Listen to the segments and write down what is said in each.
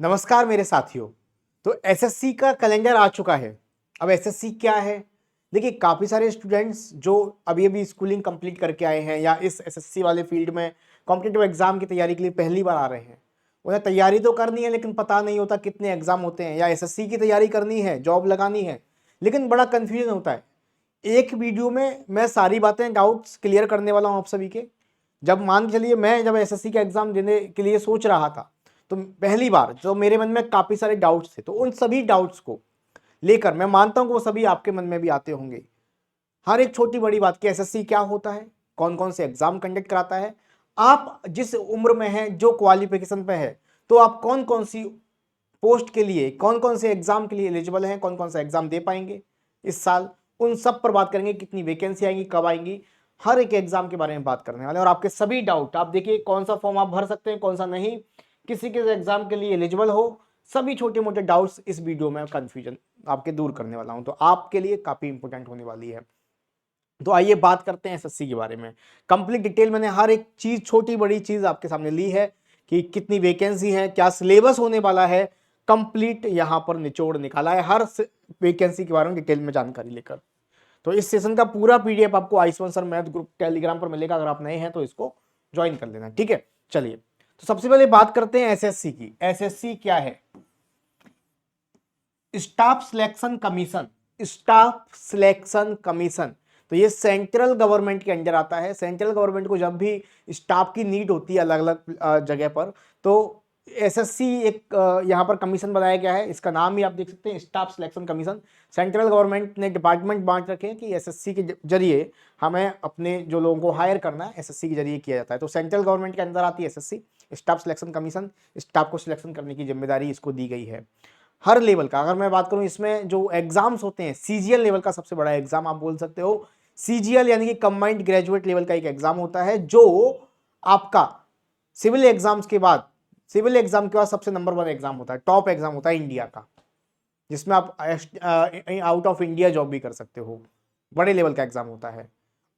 नमस्कार मेरे साथियों। तो एसएससी का कैलेंडर आ चुका है। अब एसएससी क्या है? देखिए, काफ़ी सारे स्टूडेंट्स जो अभी अभी स्कूलिंग कंप्लीट करके आए हैं या इस एसएससी वाले फील्ड में कॉम्पिटिटिव एग्जाम की तैयारी के लिए पहली बार आ रहे हैं, उन्हें तैयारी तो करनी है लेकिन पता नहीं होता कितने एग्जाम होते हैं, या एसएससी की तैयारी करनी है, जॉब लगानी है, लेकिन बड़ा कन्फ्यूजन होता है। एक वीडियो में मैं सारी बातें, डाउट्स क्लियर करने वाला हूँ आप सभी के। जब मान के चलिए, मैं जब एसएससी का एग्जाम देने के लिए सोच रहा था तो पहली बार जो मेरे मन में काफ़ी सारे डाउट्स थे, तो उन सभी डाउट्स को लेकर मैं मानता हूं कि वो सभी आपके मन में भी आते होंगे। हर एक छोटी बड़ी बात की, एसएससी क्या होता है, कौन कौन से एग्जाम कंडक्ट कराता है, आप जिस उम्र में हैं, जो क्वालिफिकेशन पे है, तो आप कौन कौन सी पोस्ट के लिए, कौन कौन से एग्जाम के लिए एलिजिबल हैं, कौन कौन सा एग्जाम दे पाएंगे इस साल, उन सब पर बात करेंगे। कितनी वैकेंसी आएंगी, कब आएंगी, हर एक एग्जाम के बारे में बात करने वाले हैं। और आपके सभी डाउट, आप देखिए कौन सा फॉर्म आप भर सकते हैं, कौन सा नहीं, किसी के एग्जाम के लिए एलिजिबल हो, सभी छोटे मोटे डाउट्स इस वीडियो में कंफ्यूजन आपके दूर करने वाला हूं, तो आपके लिए काफी इंपॉर्टेंट होने वाली है। तो आइए बात करते हैं एसएससी के बारे में। कंप्लीट डिटेल मैंने हर एक चीज, छोटी बड़ी चीज आपके सामने ली है कि कितनी वैकेंसी है, क्या सिलेबस होने वाला है, कंप्लीट यहां पर निचोड़ निकाला है हर वैकेंसी के बारे में डिटेल में जानकारी लेकर। तो इस सेशन का पूरा पीडीएफ आपको Ayushman sir math group Telegram पर मिलेगा। अगर आप नए हैं तो इसको ज्वाइन कर लेना, ठीक है। चलिए, तो सबसे पहले बात करते हैं एसएससी की। एसएससी क्या है? Staff selection commission. Staff selection commission, तो ये सेंट्रल गवर्नमेंट के अंडर आता है। सेंट्रल गवर्नमेंट को जब भी स्टाफ की नीड होती है अलग अलग जगह पर, तो एसएससी एक यहाँ पर कमीशन बनाया गया है। इसका नाम ही आप देख सकते हैं, staff selection commission. Central government ने डिपार्टमेंट बांट रखे हैं कि एसएससी के जरिए हमें अपने जो लोगों को हायर करना है, एसएससी के जरिए किया जाता है। तो सेंट्रल गवर्नमेंट के अंदर आती है SSC, staff selection commission. Staff को सिलेक्शन करने की जिम्मेदारी इसको दी गई है। हर लेवल का अगर मैं बात करूं, इसमें जो एग्जाम्स होते हैं, सीजीएल लेवल का सबसे बड़ा एग्जाम आप बोल सकते हो। सीजीएल यानी कि कंबाइंड ग्रेजुएट लेवल का एक एग्जाम होता है, जो आपका सिविल एग्जाम्स के बाद, सिविल एग्जाम के बाद सबसे नंबर 1 एग्जाम होता है, टॉप एग्जाम होता है इंडिया का, जिसमें आप आउट ऑफ इंडिया जॉब भी कर सकते हो। बड़े लेवल का एग्जाम होता है।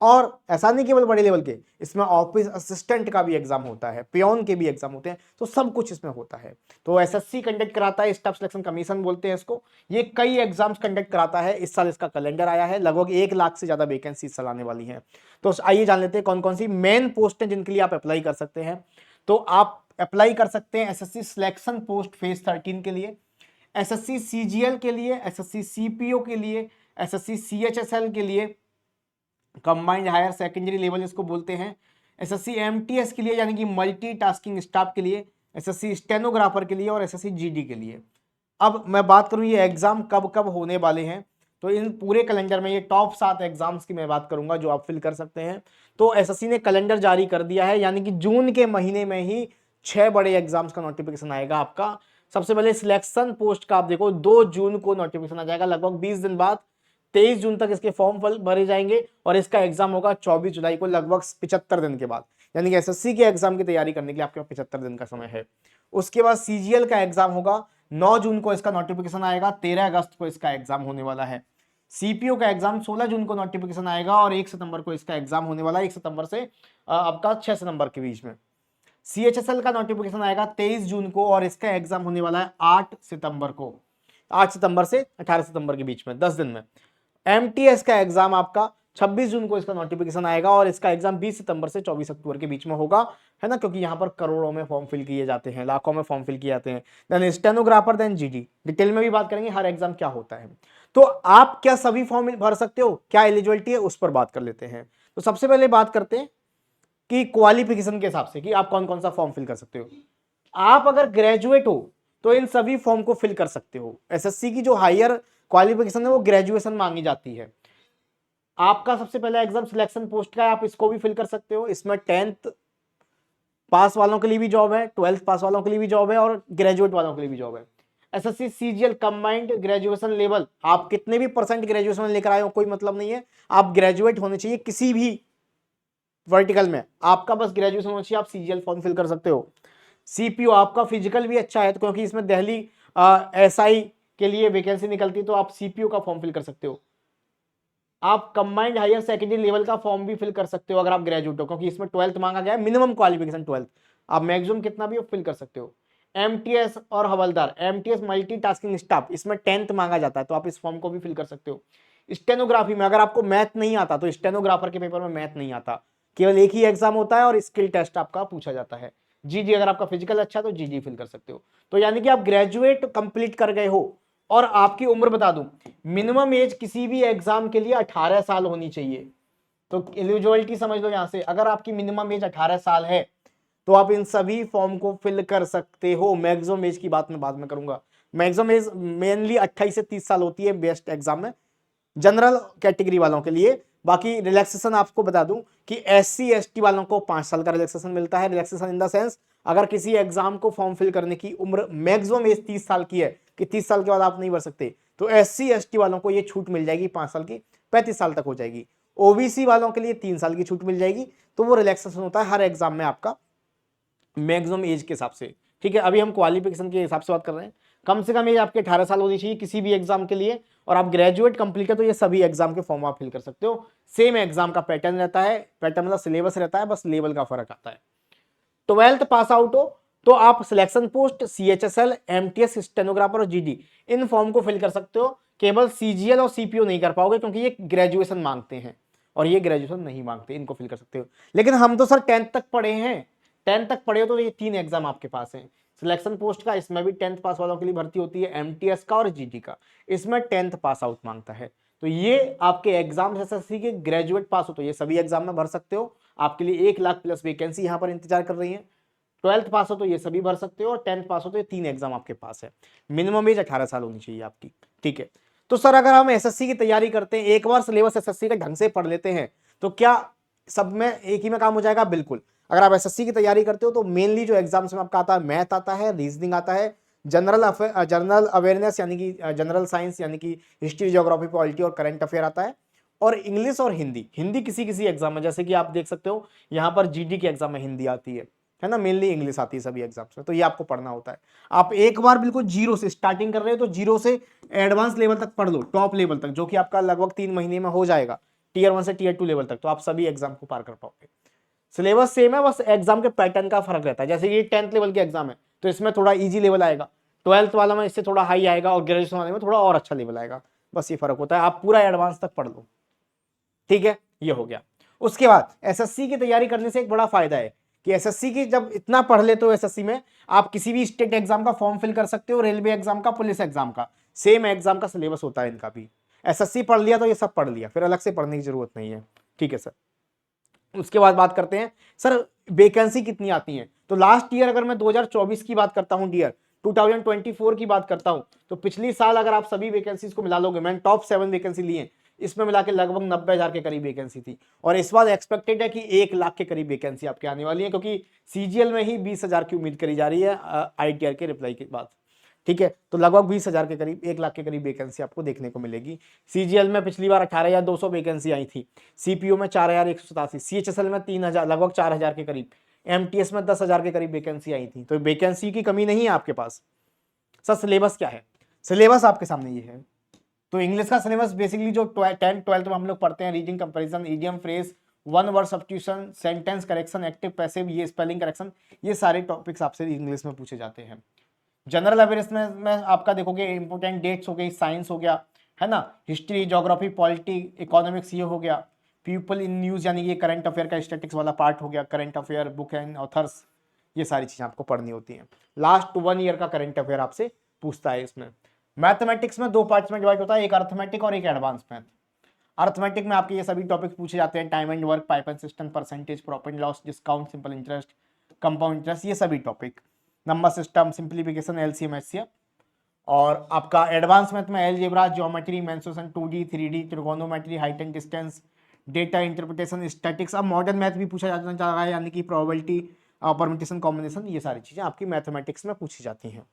और ऐसा नहीं केवल बड़े लेवल के, इसमें ऑफिस असिस्टेंट का भी एग्जाम होता है, पियोन के भी एग्जाम होते हैं, तो सब कुछ इसमें होता है। तो एसएससी कंडक्ट कराता है, स्टाफ सिलेक्शन कमीशन बोलते हैं इसको। ये कई एग्जाम्स कंडक्ट कराता है। इस साल इसका कैलेंडर आया है, लगभग 1 लाख से ज्यादा वैकेंसी इस साल आने वाली है। तो आइए जान लेते हैं कौन कौन सी मेन पोस्ट है जिनके लिए आप अप्लाई कर सकते हैं। तो आप अप्लाई कर सकते हैं एसएससी सिलेक्शन पोस्ट फेज 13 के लिए, एसएससी सीजीएल के लिए, एसएससी सीपीओ के लिए, एसएससी सीएचएसएल के लिए, कंबाइंड हायर सेकेंडरी लेवल इसको बोलते हैं, एसएससी एमटीएस के लिए यानी कि मल्टीटास्किंग स्टाफ के लिए, एसएससी स्टेनोग्राफर के लिए और एसएससी जीडी के लिए। अब मैं बात करूं ये एग्जाम कब कब होने वाले हैं, तो इन पूरे कैलेंडर में ये टॉप 7 एग्जाम्स की मैं बात करूंगा जो आप फिल कर सकते हैं। तो एसएससी ने कैलेंडर जारी कर दिया है, यानी कि जून के महीने में ही 6 बड़े एग्जाम्स का नोटिफिकेशन आएगा आपका। सबसे पहले सिलेक्शन पोस्ट का आप देखो, 2 जून को नोटिफिकेशन आ जाएगा, लगभग 20 दिन बाद। 23 जून तक इसके फॉर्म भरे जाएंगे और इसका एग्जाम होगा 24 जुलाई को, लगभग 75 दिन के बाद। यानी कि एसएससी के एग्जाम की तैयारी करने के लिए आपके पास 75 दिन का समय है। उसके बाद सीजीएल का एग्जाम होगा, 9 जून को इसका नोटिफिकेशन आएगा, 13 अगस्त को इसका एग्जाम होने वाला है। सीपीओ का एग्जाम 16 जून को नोटिफिकेशन आएगा और 1 सितंबर को इसका एग्जाम होने वाला है, 1 सितंबर से आपका 6 सितंबर के बीच में। सीएचएसएल का नोटिफिकेशन आएगा 23 जून को और इसका एग्जाम होने वाला है 8 सितंबर को, 8 सितंबर से 18 सितंबर के बीच में, 10 दिन में। एमटीएस का एग्जाम आपका 26 जून को इसका नोटिफिकेशन आएगा और इसका एग्जाम 20 सितंबर से 24 अक्टूबर के बीच में होगा, है ना, क्योंकि यहाँ पर करोड़ों में फॉर्म फिल किए जाते हैं, लाखों में फॉर्म फिल किए जाते हैं। Then stenographer, then GD, detail में भी बात करेंगे हर एग्जाम क्या होता है। तो आप क्या सभी फॉर्म भर सकते हो, क्या एलिजिबिलिटी है, उस पर बात कर लेते हैं। तो सबसे पहले बात करते हैं कि क्वालिफिकेशन के हिसाब से कि आप कौन कौन सा फॉर्म फिल कर सकते हो। आप अगर ग्रेजुएट हो तो इन सभी फॉर्म को फिल कर सकते हो। एसएससी की जो हायर क्वालिफिकेशन है वो ग्रेजुएशन मांगी जाती है। आपका सबसे पहला एग्जाम सिलेक्शन पोस्ट का है, आप इसको भी फिल कर सकते हो। इसमें 10th पास वालों के लिए भी जॉब है, 12th पास वालों के लिए भी जॉब है और ग्रेजुएट वालों के लिए भी जॉब है। SSC CGL combined graduation level, आप कितने भी परसेंट ग्रेजुएशन लेकर आए हो कोई मतलब नहीं है, आप ग्रेजुएट होने चाहिए किसी भी वर्टिकल में, आपका बस ग्रेजुएशन होना चाहिए, आप सीजीएल फॉर्म फिल कर सकते हो। सीपीओ, आपका फिजिकल भी अच्छा है तो, क्योंकि इसमें दिल्ली एसआई के लिए वैकेंसी निकलती है, तो आप सीपीओ का फॉर्म फिल कर सकते हो। आप कंबाइंड हायर सेकेंडरी लेवल का फॉर्म भी फिल कर सकते हो अगर आप ग्रेजुएट हो, क्योंकि इसमें 12th मांगा गया है, मिनिमम क्वालिफिकेशन 12th, आप मैक्सिमम कितना भी फिल कर सकते हो। एमटीएस और हवलदार, एमटीएस मल्टीटास्किंग स्टाफ, इसमें 10th मांगा जाता है, तो आप इस फॉर्म को भी फिल कर सकते हो। स्टेनोग्राफी में अगर आपको मैथ नहीं आता, तो स्टेनोग्राफर के पेपर में मैथ नहीं आता, केवल एक ही एग्जाम होता है और स्किल टेस्ट आपका पूछा जाता है। जीजी, अगर आपका फिजिकल अच्छा है तो जीजी फिल कर सकते हो। तो यानी कि आप ग्रेजुएट कंप्लीट कर गए हो, और आपकी उम्र बता दूं, मिनिमम एज किसी भी एग्जाम के लिए 18 साल होनी चाहिए। तो एलिजिबिलिटी समझ लो यहां से, अगर आपकी मिनिमम एज 18 साल है तो आप इन सभी फॉर्म को फिल कर सकते हो। मैक्सिमम एज की बात मैं बाद में करूंगा। मैक्सिमम एज मेनली 28 से 30 साल होती है बेस्ट एग्जाम में, जनरल कैटेगरी वालों के लिए। बाकी रिलैक्सेशन आपको बता दूं कि SC ST वालों को 5 साल का रिलैक्सेशन मिलता है। रिलैक्सेशन इन द सेंस, अगर किसी एग्जाम को फॉर्म फिल करने की उम्र मैक्सिमम एज 30 साल की है, कि 30 साल के बाद आप नहीं भर सकते, तो SC ST वालों को ये छूट मिल जाएगी 5 साल की, 35 साल तक हो जाएगी। OBC वालों के लिए 3 साल की छूट मिल जाएगी। तो वो रिलैक्सेशन होता है हर एग्जाम में आपका मैक्सिमम एज के हिसाब से। ठीक है, अभी हम क्वालिफिकेशन के हिसाब से बात कर रहे हैं। कम से कम एज आपके 18 साल होनी चाहिए किसी भी एग्जाम के लिए, और आप ग्रेजुएट कंप्लीट है तो ये सभी एग्जाम के फॉर्म आप फिल कर सकते हो। सेम एग्जाम का पैटर्न रहता है, पैटर्न मतलब सिलेबस रहता है, बस लेवल का फर्क आता है। 12th पास आउट हो तो आप selection post, CHSL, MTS, stenographer और GD इन फॉर्म को फिल कर सकते हो। केवल CGL और CPO नहीं कर पाओगे, क्योंकि ये ग्रेजुएशन मांगते हैं और ये ग्रेजुएशन नहीं मांगते, इनको फिल कर सकते हो। लेकिन हम तो सर 10th तक पढ़े हैं, 10th तक पढ़े हो तो ये 3 एग्जाम आपके पास हैं। सिलेक्शन पोस्ट का, इसमें भी 10th पास वालों के लिए भर्ती होती है। MTS का और GD का, इसमें 10th पास आउट मांगता है। तो ये आपके एग्जाम SSC के ग्रेजुएट पास हो तो ये सभी एग्जाम में भर सकते हो। आपके लिए 1 लाख प्लस वैकेंसी यहाँ पर इंतजार कर रही है। 12th पास हो तो ये सभी भर सकते हो, और 10th पास हो तो ये 3 एग्जाम आपके पास है। मिनिमम एज 18 साल होनी चाहिए आपकी। ठीक है, तो सर अगर हम SSC की तैयारी करते हैं, एक बार सिलेबस SSC का ढंग से पढ़ लेते हैं, तो क्या सब में एक ही में काम हो जाएगा? बिल्कुल। अगर आप SSC की तैयारी करते हो तो मेनली जो एग्जाम्स में आपका आता है, मैथ आता है, रीजनिंग आता है, जनरल अवेयरनेस यानी कि जनरल साइंस यानी कि हिस्ट्री, ज्योग्राफी, पॉलिटी और करंट अफेयर आता है, और इंग्लिश और हिंदी। हिंदी किसी किसी एग्जाम में, जैसे कि आप देख सकते हो यहाँ पर GD के एग्जाम में हिंदी आती है ना, मेनली इंग्लिश आती है सभी एग्जाम्स में, तो ये आपको पढ़ना होता है। आप एक बार बिल्कुल जीरो से स्टार्टिंग कर रहे हो तो जीरो से एडवांस लेवल तक पढ़ लो, टॉप लेवल तक, जो कि आपका लगभग 3 महीने में हो जाएगा, Tier 1 से Tier 2 लेवल तक, तो आप सभी एग्जाम को पार कर पाओगे। सिलेबस सेम है, बस एग्जाम के पैटर्न का फर्क रहता है। जैसे ये 10th लेवल के एग्जाम है तो इसमें थोड़ा इजी लेवल आएगा, 12th वाला में इससे थोड़ा हाई आएगा, और ग्रेजुएशन वाले में थोड़ा और अच्छा लेवल आएगा। बस ये फर्क होता है, आप पूरा एडवांस तक पढ़ लो। ठीक है, ये हो गया। उसके बाद SSC की तैयारी करने से एक बड़ा फायदा है कि SSC की जब इतना पढ़ लेते हो, SSC में आप किसी भी स्टेट एग्जाम का फॉर्म फिल कर सकते हो, रेलवे एग्जाम का, पुलिस एग्जाम का, सेम एग्जाम का सिलेबस होता है इनका भी। SSC पढ़ लिया तो ये सब पढ़ लिया, फिर अलग से पढ़ने की जरूरत नहीं है। ठीक है सर, उसके बाद बात करते हैं सर वैकेंसी कितनी आती है। तो लास्ट ईयर अगर मैं 2024 की बात करता हूं, डियर 2024 की बात करता हूं, तो पिछली साल अगर आप सभी वैकेंसीज को मिला लोगे, मैंने टॉप 7 वैकेंसी लिए, इसमें मिला के लगभग 90,000 के करीब वैकेंसी थी, और इस बार एक्सपेक्टेड है कि 1 लाख के करीब वैकेंसी आपके आने वाली है, क्योंकि CGL में ही 20,000 की उम्मीद करी जा रही है ITR के रिप्लाई के बाद। ठीक है, तो लगभग 20,000 के करीब, 1 लाख के करीब वैकेंसी आपको देखने को मिलेगी। CGL में पिछली बार 18,200 वैकेंसी आई थी, CPO में 4,187, CHSL में 3,000, लगभग 4,000 के करीब, MTS में 10,000 के करीब वैकेंसी आई थी। तो वैकेंसी की कमी नहीं है आपके पास। सर सिलेबस क्या है? सिलेबस आपके सामने ये है। तो इंग्लिश का सिलेबस बेसिकली जो 10th 12th में हम लोग पढ़ते हैं, reading comparison, idiom phrase, one word substitution, sentence correction, active passive, ये स्पेलिंग करेक्शन, ये सारे टॉपिक्स आपसे इंग्लिश में पूछे जाते हैं। जनरल अवेयरनेस में आपका देखोगे इंपोर्टेंट डेट्स हो गई, साइंस हो गया, है ना, हिस्ट्री, ज्योग्राफी, पॉलिटी, इकोनॉमिक्स, ये हो गया। पीपल इन न्यूज यानी ये करंट अफेयर का स्टैटिक्स वाला पार्ट हो गया, current affair, book and authors, ये सारी चीजें आपको पढ़नी होती हैं। लास्ट 1 ईयर का करंट अफेयर आपसे पूछता है इसमें। मैथमेटिक्स में 2 पार्ट्स में डिवाइड होता है, एक अर्थमेटिक और एक एडवांस मैथ। अर्थमेटिक में आपके ये सभी टॉपिक्स पूछे जाते हैं, time and work, pipe and system, percentage, profit loss, discount, simple interest, compound interest, ये सभी topic, number system, simplification, LCM, HCF। और आपका एडवांस मैथ में algebra, geometry, mensuration, 2D 3D, trigonometry, height and distance, data interpretation, statics. अब modern math भी पूछा जाना चाह रहा है, यानी कि प्रोबेबिलिटी, परम्यूटेशन, कॉम्बिनेशन, ये सारी चीजें आपकी मैथमेटिक्स में पूछी जाती हैं।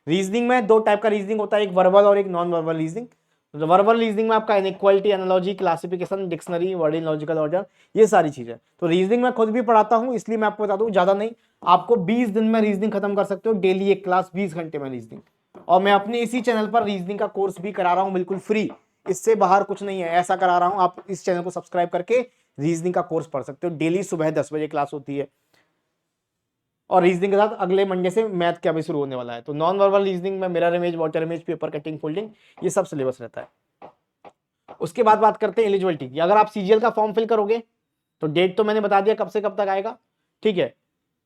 रीजनिंग में 2 टाइप का रीजनिंग होता है, एक वर्बल और एक non verbal reasoning. Verbal reasoning में आपका inequality, analogy, classification, dictionary, word in logical order, ये सारी चीजें। तो रीजनिंग में खुद भी पढ़ाता हूं, इसलिए मैं आपको बता दूं, ज्यादा नहीं, आपको 20 दिन में रीजनिंग खत्म कर सकते हो, डेली एक क्लास, 20 घंटे में रीजनिंग। और मैं अपने इसी चैनल पर रीजनिंग का कोर्स भी करा रहा हूं, बिल्कुल फ्री, इससे बाहर कुछ नहीं है, ऐसा करा रहा हूं। आप इस चैनल को सब्सक्राइब करके रीजनिंग का कोर्स पढ़ सकते हो, डेली सुबह 10 बजे क्लास होती है। और रीजनिंग के साथ अगले मंडे से मैथ का भी शुरू होने वाला है। तो नॉन वर्बल रीजनिंग में mirror image, water image, paper cutting, folding, ये सब सिलेबस रहता है। उसके बाद बात करते हैं एलिजिबिलिटी की। अगर आप सीजीएल का फॉर्म फिल करोगे तो डेट तो मैंने बता दिया कब से कब तक आएगा, ठीक है।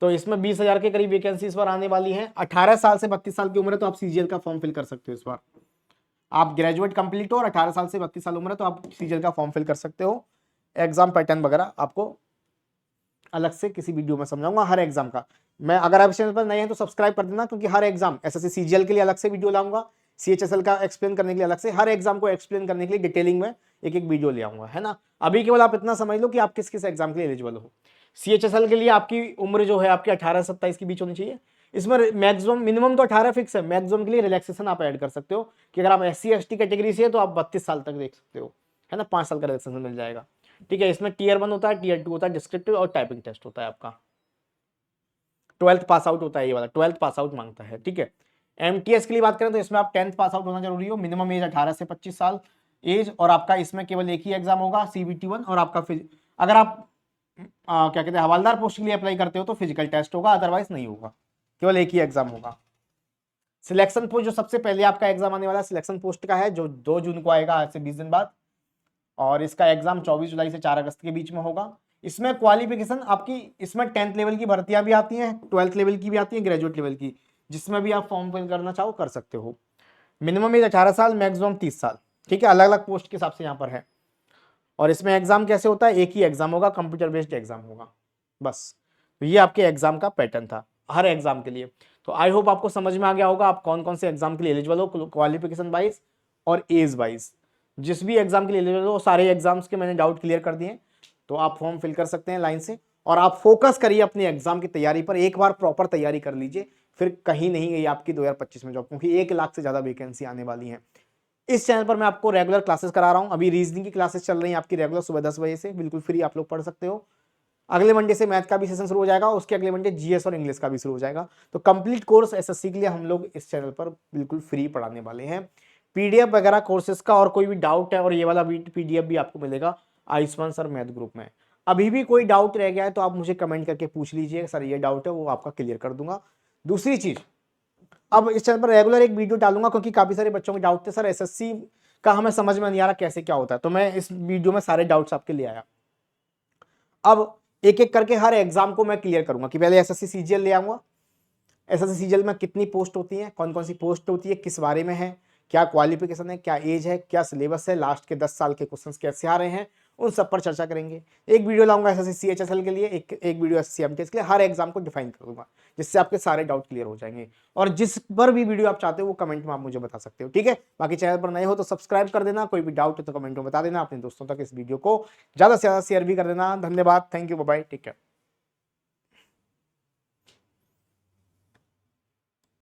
तो इसमें 20,000 के करीब वैकेंसी इस बार आने वाली है। 18 साल से 32 साल की उम्र है तो आप सीजीएल का फॉर्म फिल कर सकते हो इस बार। आप ग्रेजुएट कंप्लीट हो और 18 साल से 32 साल उम्र है तो आप सीजीएल का फॉर्म फिल कर सकते हो। एग्जाम पैटर्न वगैरह आपको अलग से किसी वीडियो में समझाऊंगा हर एग्जाम का। मैं अगर आप चैनल पर नए हैं तो सब्सक्राइब कर देना, क्योंकि हर एग्जाम एसएससी सीजीएल के लिए अलग से वीडियो लाऊंगा, सीएचएसएल का एक्सप्लेन करने के लिए अलग से, हर एग्जाम को एक्सप्लेन करने के लिए डिटेलिंग में एक एक वीडियो ले आऊंगा, है ना। अभी केवल आप इतना समझ लो कि आप किस किस एग्जाम के लिए एलिजिबल हो। सीएचएसएल के लिए आपकी उम्र जो है आपकी 18 से 27 के बीच होनी चाहिए। इसमें मैक्सिमम मिनिमम तो 18 फिक्स है, मैक्सिमम के लिए रिलैक्सेशन आप ऐड कर सकते हो कि अगर आप SC ST कैटेगरी से है तो आप 32 साल तक देख सकते हो, है ना, 5 साल का रिलैक्सेशन मिल जाएगा, ठीक है। इसमें Tier 1 होता है, Tier 2 होता है, डिस्क्रिप्टिव और टाइपिंग टेस्ट होता है आपका। 12th पास आउट होता है ये वाला, 12th पास आउट मांगता है, ठीक है। MTS के लिए बात करें तो इसमें आप 10th पास आउट होना जरूरी हो, मिनिमम एज 18 से 25 साल एज, और आपका इसमें केवल एक ही एग्जाम होगा CBT 1, और आपका अगर आप क्या कहते हैं हवालदार पोस्ट के लिए अप्लाई करते हो तो फिजिकल टेस्ट होगा, अदरवाइज नहीं होगा, केवल एक ही एग्जाम होगा। सिलेक्शन पोस्ट जो सबसे पहले आपका एग्जाम आने वाला सिलेक्शन पोस्ट का है, जो 2 जून को आएगा, आज से 20 दिन बाद, और इसका एग्जाम 24 जुलाई से 4 अगस्त के बीच में होगा। इसमें क्वालिफिकेशन आपकी, इसमें 10th लेवल की भर्तियां भी आती हैं, 12th लेवल की भी आती हैं, ग्रेजुएट लेवल की, जिसमें भी आप फॉर्म फिल करना चाहो कर सकते हो। मिनिमम एज 18 साल, मैक्सिमम 30 साल, ठीक है, अलग अलग पोस्ट के हिसाब से यहाँ पर है। और इसमें एग्जाम कैसे होता है, एक ही एग्जाम होगा, कंप्यूटर बेस्ड एग्जाम होगा, बस। तो ये आपके एग्जाम का पैटर्न था हर एग्जाम के लिए। तो आई होप आपको समझ में आ गया होगा आप कौन कौन से एग्जाम के लिए एलिजिबल हो, क्वालिफिकेशन वाइज और एज वाइज। जिस भी एग्जाम के लिए एलिजिबल हो सारे एग्जाम्स के मैंने डाउट क्लियर कर दिए, तो आप फॉर्म फिल कर सकते हैं लाइन से। और आप फोकस करिए अपने एग्जाम की तैयारी पर, एक बार प्रॉपर तैयारी कर लीजिए, फिर कहीं नहीं गई आपकी 2025 में जॉब, क्योंकि 1 लाख से ज्यादा वैकेंसी आने वाली है। इस चैनल पर मैं आपको रेगुलर क्लासेस करा रहा हूं, अभी रीजनिंग की क्लासेस चल रही हैं आपकी रेगुलर सुबह 10 बजे से, बिल्कुल फ्री, आप लोग पढ़ सकते हो। अगले मंडे से मैथ का भी सेशन शुरू हो जाएगा, उसके अगले मंडे जीएस और इंग्लिश का भी शुरू हो जाएगा। तो कंप्लीट कोर्स एसएससी के लिए हम लोग इस चैनल पर बिल्कुल फ्री पढ़ाने वाले हैं। पीडीएफ वगैरह कोर्सेज का और कोई भी डाउट है, और ये वाला पीडीएफ भी आपको मिलेगा आयुष्मान सर मैथ ग्रुप में। अभी भी कोई डाउट रह गया है तो आप मुझे कमेंट करके पूछ लीजिए, सर ये डाउट है, वो आपका क्लियर कर दूंगा। दूसरी चीज, अब इस चैनल पर रेगुलर एक वीडियो डालूंगा, क्योंकि काफी सारे बच्चों के डाउट थे, सर एसएससी का हमें समझ में नहीं आ रहा कैसे क्या होता है, तो मैं इस वीडियो में सारे डाउट्स आपके लिए आया। अब एक एक करके हर एग्जाम को मैं क्लियर करूंगा कि पहले एसएससी सीजीएल ले आऊंगा, एसएससी सीजीएल में कितनी पोस्ट होती है, कौन कौन सी पोस्ट होती है, किस बारे में है, क्या क्वालिफिकेशन है, क्या एज है, क्या सिलेबस है, लास्ट के 10 साल के क्वेश्चंस कैसे आ रहे हैं, उन सब पर चर्चा करेंगे। एक वीडियो लाऊंगा एसएससी सीएचएसएल के लिए, एक वीडियो एसएससी एमटीएस के लिए, हर एग्जाम को डिफाइन कर दूंगा, जिससे आपके सारे डाउट क्लियर हो जाएंगे। और जिस पर भी वीडियो आप चाहते हो वो कमेंट में आप मुझे बता सकते हो, ठीक है। बाकी चैनल पर नए हो तो सब्सक्राइब कर देना, कोई भी डाउट है तो कमेंट में बता देना, अपने दोस्तों तक इस वीडियो को ज्यादा से ज्यादा शेयर भी कर देना। धन्यवाद, thank you, bye bye, take care.